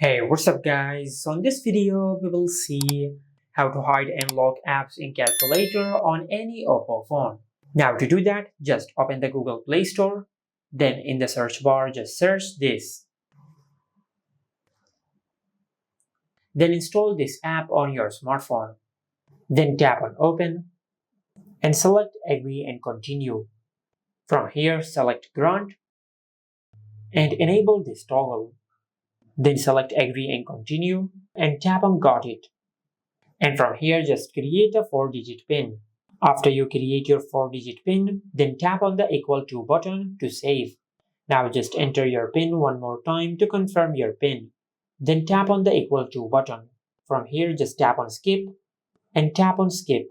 Hey, what's up guys? So in this video, we will see how to hide and lock apps in calculator on any Oppo phone. Now to do that, just open the Google Play Store. Then in the search bar, just search this. Then install this app on your smartphone. Then tap on Open and select Agree and Continue. From here, select Grant and enable this toggle. Then select Agree and Continue and tap on Got It. And from here, just create a 4-digit PIN. After you create your 4-digit PIN, then tap on the equal to button to save. Now just enter your PIN one more time to confirm your PIN. Then tap on the equal to button. From here, just tap on skip and tap on skip.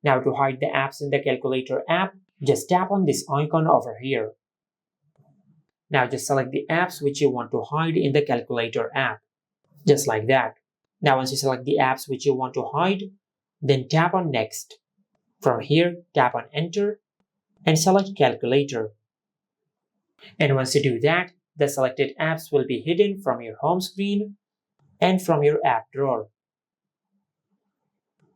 Now to hide the apps in the calculator app, just tap on this icon over here. Now just select the apps which you want to hide in the calculator app. Just like that. Now once you select the apps which you want to hide, then tap on next. From here, tap on enter and select calculator. And once you do that, the selected apps will be hidden from your home screen and from your app drawer.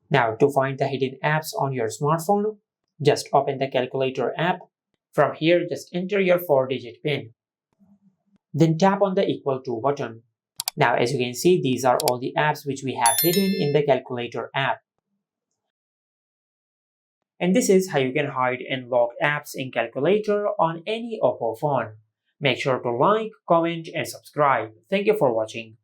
Now to find the hidden apps on your smartphone, just open the calculator app. From here, just enter your 4-digit PIN. Then tap on the equal to button. Now as you can see, these are all the apps which we have hidden in the calculator app. And this is how you can hide and lock apps in calculator on any Oppo phone. Make sure to like, comment and subscribe. Thank you for watching.